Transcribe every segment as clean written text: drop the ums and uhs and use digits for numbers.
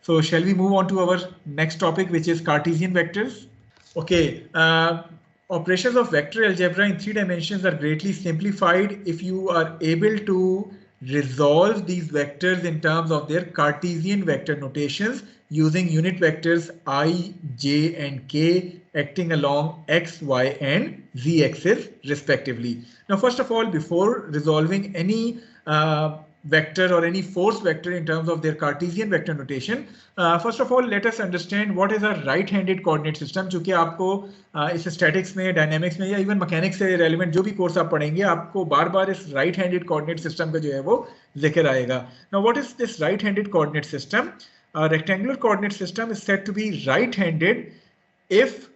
So shall we move on to our next topic, which is Cartesian vectors? Okay. Operations of vector algebra in 3 dimensions are greatly simplified if you are able to resolve these vectors in terms of their Cartesian vector notations using unit vectors I, j, and k acting along x, y, and z axis respectively. Now, first of all, before resolving any vector or any force vector in terms of their Cartesian vector notation, first of all, let us understand what is a right-handed coordinate system, जो कि आपको इस statics में, dynamics में या even mechanics से relevant जो भी कोर्स आप पढ़ेंगे, आपको बार बार इस राइट हैंडेड कोऑर्डिनेट सिस्टम का जो है वो जिक्र आएगा. Now what is this right handed coordinate system? Rectangular coordinate system is said to be right handed if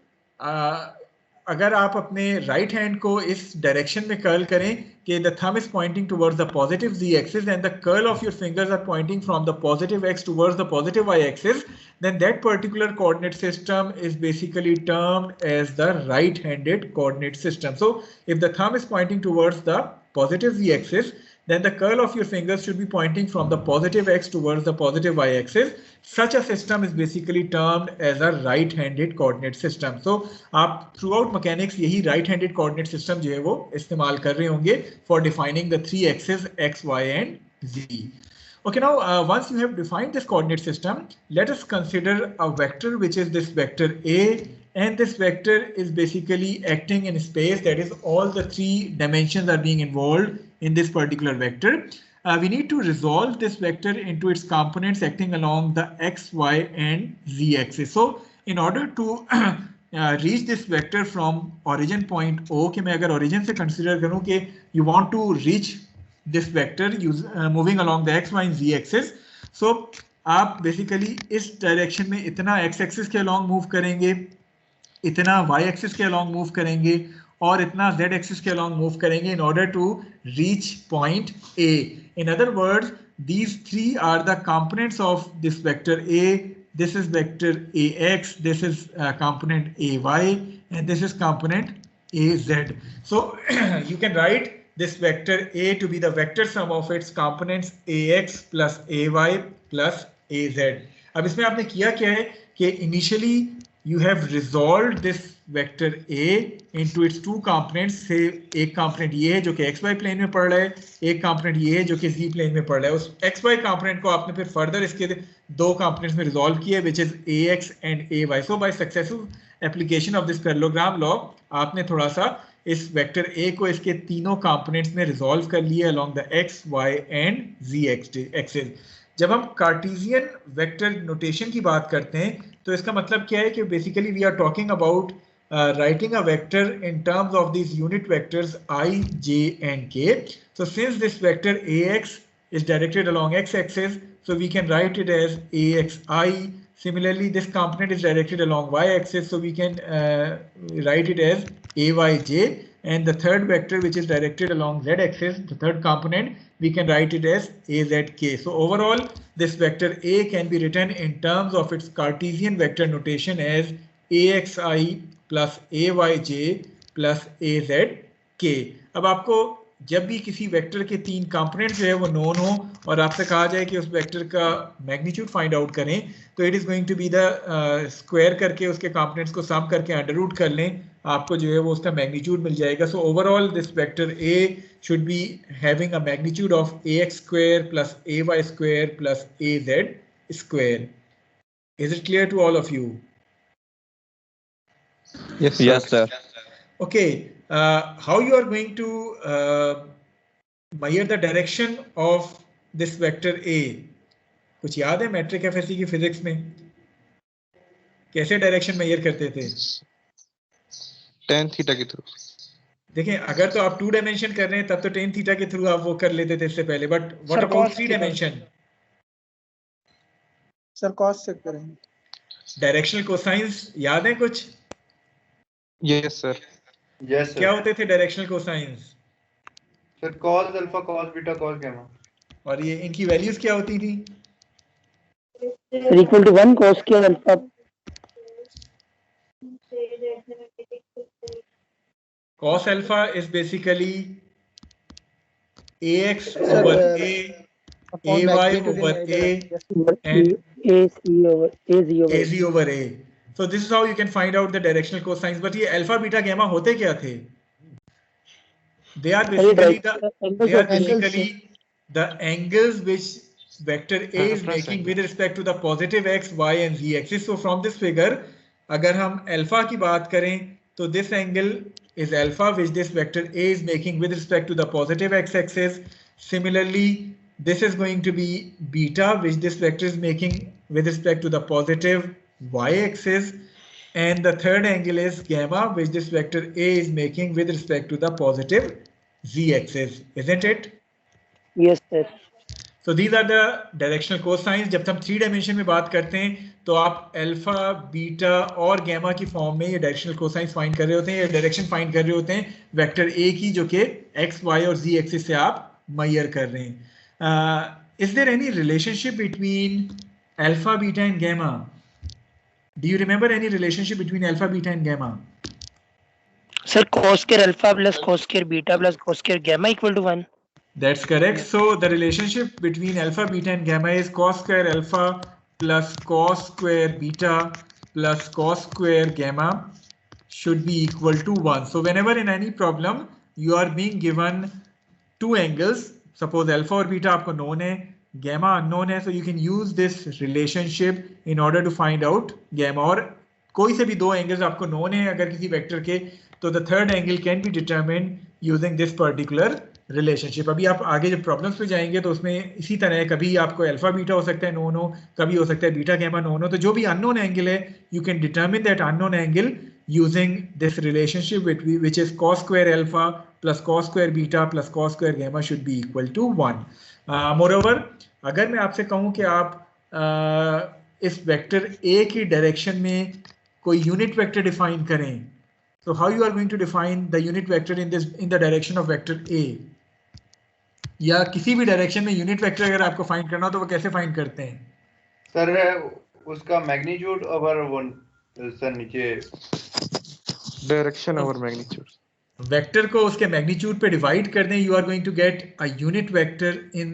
अगर आप अपने राइट हैंड को इस डायरेक्शन में कर्ल करें कि the thumb is pointing towards the positive z axis and the curl of your fingers are pointing from the positive x towards the positive y axis, then that particular coordinate system is basically termed as the right-handed coordinate system. So if the thumb is pointing towards the positive z axis, then the curl of your fingers should be pointing from the positive x towards the positive y axis. Such a system is basically termed as a right-handed coordinate system. So आप throughout mechanics यही right-handed coordinate system जो है वो इस्तेमाल कर रहे होंगे for defining the three axes x, y, and z. Okay, now once you have defined this coordinate system, let us consider a vector which is this vector A, and this vector is basically acting in space, that is all the 3 dimensions are being involved in this particular vector. We need to resolve this vector into its components acting along the x, y, and z axis. So in order to reach this vector from origin point O, कि मैं अगर origin से consider करूँ कि you want to reach this vector moving along the x, y, and z axis. So आप basically इस direction में इतना x axis के along move करेंगे, इतना y axis के along move करेंगे और इतना z axis के along move करेंगे in order to reach point A. In other words, these 3 are the components of this vector A. This is vector AX, this is component AY, and this is component AZ. So you can write this vector A to be the vector sum of its components AX plus AY plus AZ. अब इसमें आपने किया क्या है कि initially you have resolved this vector A into its 2 components. से एक component ये है जो कि XY plane में पड़ रहा है, एक component ये है जो कि Z plane में पड़ रहा है. उस XY component को आपने फिर further इसके 2 components में resolve किया, which is AX and AY. So by successful application of this parallelogram law, आपने थोड़ा सा इस वेक्टर A को इसके तीनों कंपोनेंट्स में रिजॉल्व कर लिया along the x, y and z axis. जब हम कार्टेशियन वेक्टर नोटेशन की बात करते हैं तो इसका मतलब क्या है कि basically we are talking about writing a vector in terms of these unit vectors I, j and k. So since this vector AX is directed along x axis, so we can write it as AXI. Similarly, this component is directed along y-axis, so we can write it as AYJ. And the third vector, which is directed along z-axis, the third component, we can write it as AZK. So overall, this vector A can be written in terms of its Cartesian vector notation as AXI plus AYJ plus AZK. अब आपको जब भी किसी vector के 3 component जो है वो known हो और आपसे कहा जाए कि उस वेक्टर का मैग्नीट्यूड फाइंड आउट करें, तो it is going to be the square करके उसके कंपोनेंट्स को सम करके अंडर रूट कर लें, आपको जो है वो उसका मैग्नीट्यूड मिल जाएगा. So overall this vector a should be having a magnitude of ax square plus ay square plus az square. Is it clear to all of you? Yes, sir. Okay. How you are going to measure the direction of this vector A? कुछ याद है matric FSc की physics में कैसे direction measure करते थे? tan theta के through. देखिए, अगर तो आप 2 डायमेंशन कर रहे हैं तब तो tan थीटा के थ्रू आप वो कर लेते थे इससे पहले, but what about 3 dimension? Sir cos check करेंगे. डायरेक्शनल कोसाइंस याद है कुछ? Yes, sir. Yes, sir. क्या होते थे directional cosines? Sir cos alpha cos beta cos gamma. और ये इनकी वैल्यूज क्या होती थी? Equal to 1 cos square alpha. Cos alpha is basically AX Sir, over A, upon AY magnitude over in A, either and AC over AZ over AZ over A. So this is how you can find out the directional cosines. But ये alpha beta gamma होते क्या थे? They are basically the angles which vector A is making with respect to the positive x, y and z axis. So from this figure, अगर हम alpha की बात करें, तो this angle is alpha which this vector A is making with respect to the positive x axis. Similarly, this is going to be beta which this vector is making with respect to the positive y axis. And the third angle is gamma which this vector A is making with respect to the positive z axis, isn't it? Yes, sir. So these are the directional cosines. जब हम 3 dimension में बात करते हैं तो आप alpha, beta और gamma की फॉर्म में ये डायरेक्शनल कोसाइंस फाइंड कर रहे होते हैं, ये डायरेक्शन फाइंड कर रहे होते हैं वेक्टर ए की, जो कि एक्स, वाई और जी एक्सिस से आप मेजर कर रहे हैं. Is there any relationship between alpha, beta and gamma? Do you remember any relationship between alpha, beta and gamma? Sir, cos square alpha plus cos square beta plus cos square gamma equal to 1. That's correct. So the relationship between alpha, beta and gamma is cos square alpha plus cos square beta plus cos square gamma should be equal to 1. So whenever in any problem you are being given two angles, suppose alpha or beta आपको known है, gamma unknown है, so you can use this relationship in order to find out gamma. और कोई से भी दो angles आपको known है अगर किसी vector के, तो the third angle can be determined using this particular relationship. अभी आप आगे जब प्रॉब्लम्स पे जाएंगे तो उसमें इसी तरह कभी आपको अल्फा बीटा हो सकता है नोन हो, कभी हो सकता है बीटा गैमा नोन हो, तो जो भी अननोन एंगल है you can determine that unknown angle using this relationship which is cos square alpha plus cos square beta plus cos square gamma should be equal to 1. Moreover अगर मैं आपसे कहूं कि आप इस वेक्टर ए की direction में कोई यूनिट वेक्टर डिफाइन करें, so how you are going to define the unit vector in the direction of vector A? या किसी भी डायरेक्शन में यूनिट वेक्टर अगर आपको फाइंड करना हो तो वो कैसे फाइंड करते हैं? सर उसका मैग्नीट्यूड ओवर वन, सर नीचे डायरेक्शन ओवर मैग्नीट्यूड, वेक्टर को उसके मैग्नीट्यूड पे डिवाइड कर दें, you are going to get a unit vector in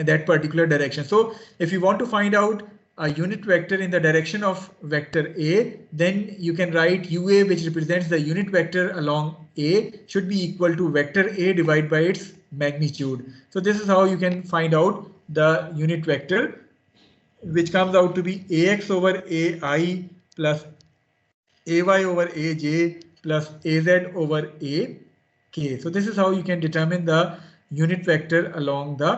that particular direction. So if you want to find out a unit vector in the direction of vector A, then you can write UA, which represents the unit vector along A, should be equal to vector A divided by its magnitude. So this is how you can find out the unit vector, which comes out to be AX over AI plus AY over AJ plus AZ over AK. So this is how you can determine the unit vector along the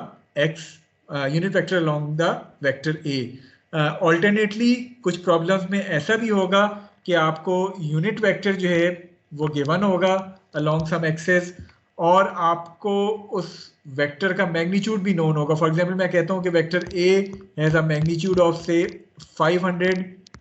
unit vector along the vector A. Alternately कुछ problems में ऐसा भी होगा कि आपको unit vector जो है वो गिवन होगा अलोंग सम एक्सेस और आपको उस वेक्टर का मैग्नीट्यूड भी नोन होगा. फॉर एग्जांपल मैं कहता हूँ कि vector A has a magnitude of से 500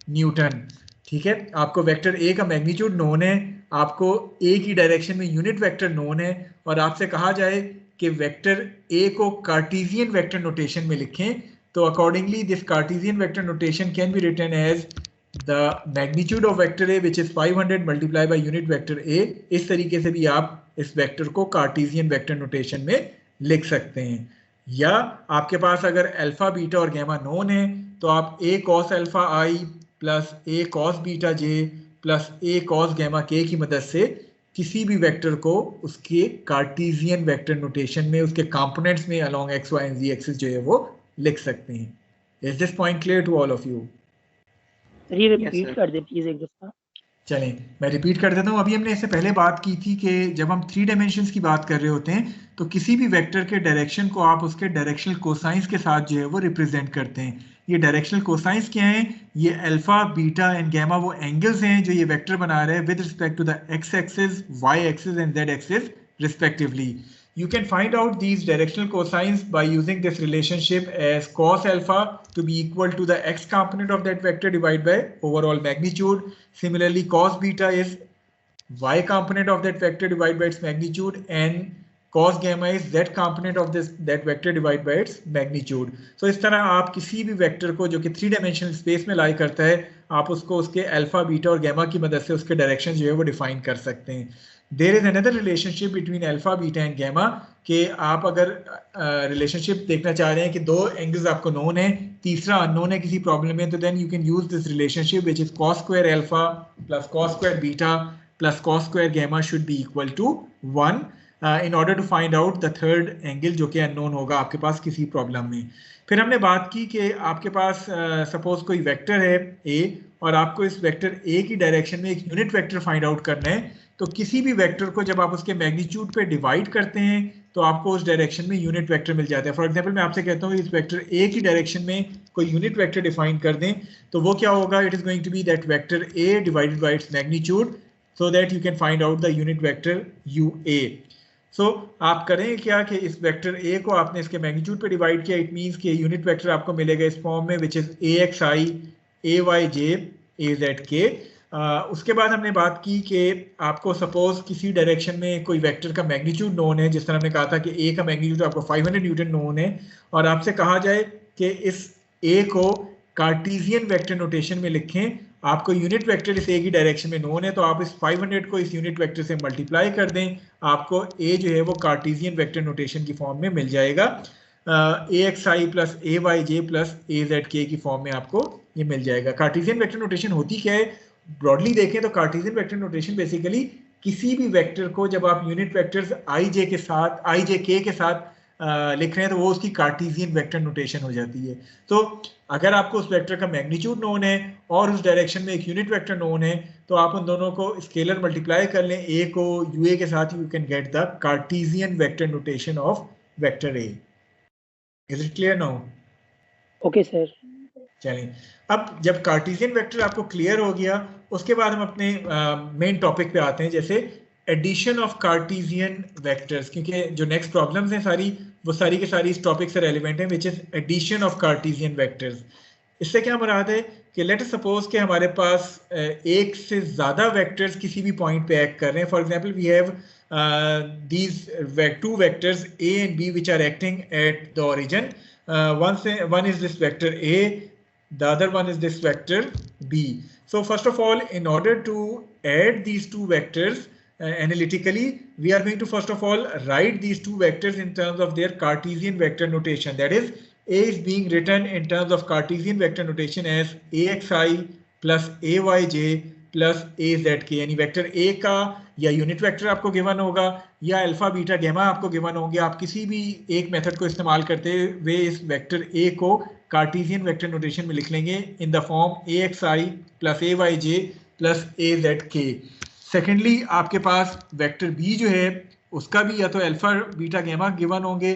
न्यूटन. ठीक है, आपको वेक्टर ए का मैग्नीट्यूड नोन है, आपको ए की डायरेक्शन में यूनिट वेक्टर नोन है और आपसे कहा जाए कि वेक्टर ए को कार्टेशियन वेक्टर नोटेशन में लिखें, तो accordingly this Cartesian vector notation can be written as the magnitude of vector A which is 500 multiplied by unit vector A. इस तरीके से भी आप इस वेक्टर को कार्टेशियन वेक्टर नोटेशन में लिख सकते हैं. या आपके पास अगर अल्फा बीटा और गैमा नोन है तो आप A cos alpha I plus A cos beta J plus A cos gamma K की मदद से किसी भी वेक्टर को उसके कार्टेशियन वेक्टर नोटेशन में उसके कंपोनेंट्स में along x, y and z axis जो है वो लिख सकते हैं. Is this point clear to all of you? Repeat कर दे प्लीज एक दफा. चलें मैं रिपीट कर देता हूँ. अभी हमने इससे पहले बात की थी कि जब हम 3 डायमेंशंस की बात कर रहे होते हैं तो किसी भी वेक्टर के डायरेक्शन को आप उसके डायरेक्शनल कोसाइंस के साथ जो है वो रिप्रेजेंट करते हैं. ये डायरेक्शनल कोसाइंस क्या हैं? ये अल्फा, बीटा एंड गैमा वो एंगल्स हैं जो ये वेक्टर बना रहे हैं with respect to the X axis, Y axis and Z axis respectively. You can find out these directional cosines by using this relationship as cos alpha to be equal to the x component of that vector divided by overall magnitude. Similarly, cos beta is y component of that vector divided by its magnitude, and cos gamma is z component of that vector divided by its magnitude. So इस तरह आप किसी भी vector को जो कि 3 dimensional space में लाई करता है, आप उसको उसके अल्फा, बीटा और गैमा की मदद से उसके डायरेक्शन जो है वो डिफाइन कर सकते हैं. There is another relationship between alpha, beta and gamma कि आप अगर रिलेशनशिप देखना चाह रहे हैं कि दो एंगल्स आपको नोन है, तीसरा अननोन है किसी प्रॉब्लम में, तो then you can use this relationship which is cos square alpha plus cos square beta plus cos square gamma should be equal to 1 in order to find out the third angle जो कि unknown होगा आपके पास किसी problem में। फिर हमने बात की कि आपके पास सपोज कोई वेक्टर है a और आपको इस वेक्टर a की डायरेक्शन में एक यूनिट वेक्टर फाइंड आउट करना है, तो किसी भी वेक्टर को जब आप उसके मैग्नीट्यूड पे डिवाइड करते हैं तो आपको उस डायरेक्शन में यूनिट वेक्टर मिल जाता है। फॉर एग्जांपल मैं आपसे कहता हूँ इस वेक्टर a की डायरेक्शन में कोई यूनिट वेक्टर डिफाइन कर दें, तो वो क्या होगा, it is going to be that vector a divided by its magnitude so that you can find out the unit vector ua। सो आप करें क्या कि इस वेक्टर a को आपने इसके मैग्नीट्यूड पे डिवाइड किया, इट मींस कि यूनिट वेक्टर आपको मिलेगा इस फॉर्म में which is axi ayj azk। उसके बाद हमने बात की कि आपको सपोज किसी डायरेक्शन में कोई वेक्टर का मैग्नीट्यूड नोन है, जिस तरह हमने कहा था कि a का मैग्नीट्यूड आपको 500 न्यूटन नोन है, और आपसे कहा जाए कि इस a को कार्टीजियन वेक्टर नोटेशन में लिखें, आपको यूनिट वेक्टर इस a की डायरेक्शन में नोन है, तो आप इस 500 को इस यूनिट वेक्टर से मल्टीप्लाई कर दें, आपको a जो है वो कार्टीजियन वेक्टर नोटेशन की फॉर्म में मिल जाएगा, axi plus ayj plus azk की फॉर्म में आपको ये मिल जाएगा। कार्टीजियन वेक्टर नोटेशन होती क्या है, ब्रॉडली देखें तो कार्टीजियन वेक्टर नोटेशन बेसिकली किसी भी वेक्टर को जब आप यूनिट वेक्टर्स ij के साथ ijk के साथ लिख रहे हैं तो वो उसकी कार्टीजियन वेक्टर नोटेशन हो जाती है। तो अगर आपको उस वेक्टर का मैग्नीट्यूड नोन है और उस डायरेक्शन में एक यूनिट वेक्टर नोन है, तो आप उन दोनों को स्केलर मल्टीप्लाई कर लें a को ua के साथ, you can get the Cartesian vector notation of vector a। Is it clear now? Okay sir. चलिए, अब जब कार्टीजियन वेक्टर आपको क्लियर हो गया, उसके बाद हम अपने मेन टॉपिक पे आते हैं, जैसे एडिशन ऑफ कार्टीजियन वेक्टर्स, क्योंकि जो नेक्स्ट प्रॉब्लम्स हैं सारी वो सारी के सारी इस टॉपिक से रेलिवेंट है, which is addition of cartesian vectors. इससे क्या मुराद है कि लेट अस सपोज कि हमारे पास एक से ज़्यादा वेक्टर्स किसी भी पॉइंट पे एक्ट कर रहे हैं। For example we have these two vectors a and b which are acting at the origin. One is this vector a, the other one is this vector b. So first of all, in order to add these two vectors analytically, we are going to first of all write these two vectors in terms of their Cartesian vector notation. That is, a is being written in terms of Cartesian vector notation as axi plus ayj plus azk, यानी vector a का या unit vector आपको given होगा या alpha beta gamma आपको given होंगे। आप किसी भी एक मेथड को इस्तेमाल करते हुए इस वेक्टर a को कार्टीजियन वेक्टर नोटेशन में लिख लेंगे in the form axi plus ayj plus azk। Secondly आपके पास वेक्टर b जो है उसका भी या तो अल्फा बीटा गैमा गिवन होंगे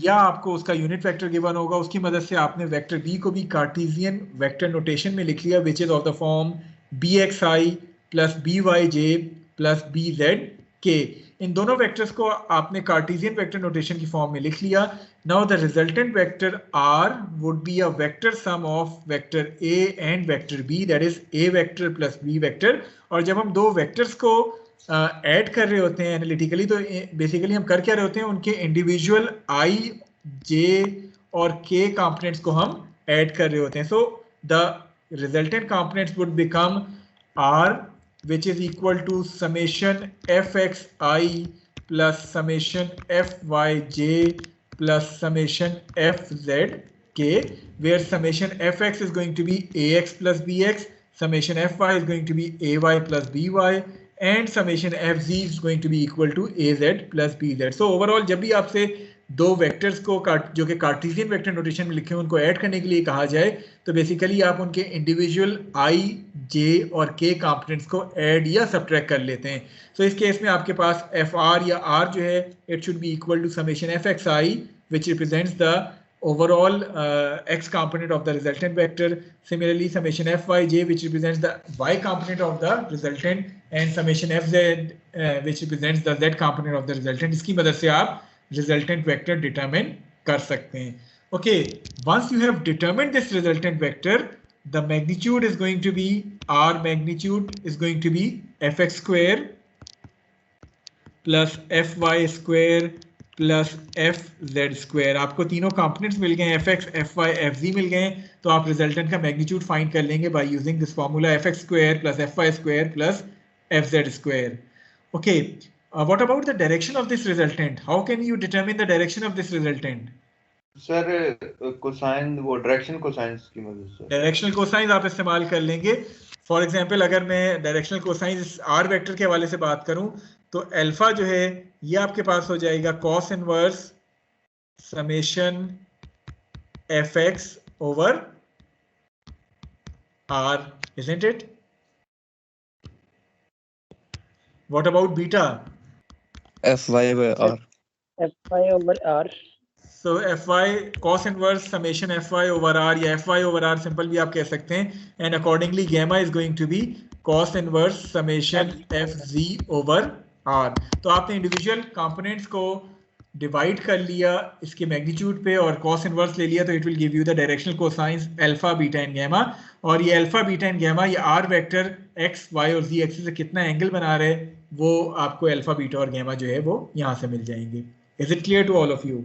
या आपको उसका यूनिट वेक्टर गिवन होगा। उसकी मदद से आपने वेक्टर b को भी कार्टीजियन वेक्टर नोटेशन में लिख लिया, which is of the form bxi plus byj plus bzk। इन दोनों वेक्टर्स को आपने कार्टीजियन वेक्टर नोटेशन की फॉर्म में लिख लिया। Now the resultant vector r would be a vector sum of vector a and vector b, that is a vector plus b vector. और जब हम दो वेक्टर्स को ऐड कर रहे होते हैं एनालिटिकली, तो बेसिकली हम कर क्या रहे होते हैं, उनके इंडिविजुअल i, j और k कंपोनेंट्स को हम ऐड कर रहे होते हैं। So the resultant components would become r, which is equal to summation fxi plus summation fyj plus summation fzk, where summation fx is going to be ax plus bx, summation fy is going to be ay plus by, and summation fz is going to be equal to az plus bz. So overall जब भी आपसे दो vectors को जो कि Cartesian vector notation में लिखे हैं उनको ऐड करने के लिए कहा जाए, तो बेसिकली आप उनके इंडिविजुअल i, j और k कंपोनेंट्स को ऐड या सब्ट्रैक्ट कर लेते हैं। तो इस केस में आपके पास fr या r जो है it should be equal to summation fxi which represents the overall x component of the resultant vector. Similarly, summation fyj which represents the y component of the resultant, and summation fz which represents the z component of the resultant. इसकी मदद से आप resultant vector determine कर सकते हैं। Okay, once you have determined this resultant vector, the magnitude is going to be, r magnitude is going to be fx square plus fy square plus fz square। आपको तीनों components मिल गए, fx, fy, fz मिल गए, तो आप resultant का magnitude find कर लेंगे by using this formula fx square plus fy square plus fz square। Okay, What about the direction of this resultant? How can you determine the direction of this resultant? Sir cosine वो direction cosines की मदद से directional cosines आप इस्तेमाल कर लेंगे. For example अगर मैं डायरेक्शनल कोसाइंस आर वेक्टर के हवाले से बात करूं तो अल्फा जो है ये आपके पास हो जाएगा cos inverse summation F X over R, isn't it? What about beta? Fy by R. Fy over R. So Fy cos inverse summation Fy over R या Fy over R simple भी आप कह सकते हैं, and accordingly gamma is going to be cos inverse summation Fz over R. तो आपने individual components को divide कर लिया इसके मैग्नीट्यूड पे और cos इनवर्स ले लिया तो it will give you the directional cosines alpha beta and gamma. और ये अल्फा बीटा एंड गैमा ये आर वेक्टर एक्स वाई और जी एक्सिस से कितना एंगल बना रहे वो आपको अल्फा बीटा और गैमा जो है वो यहाँ से मिल जाएंगे. Is it clear to all of you?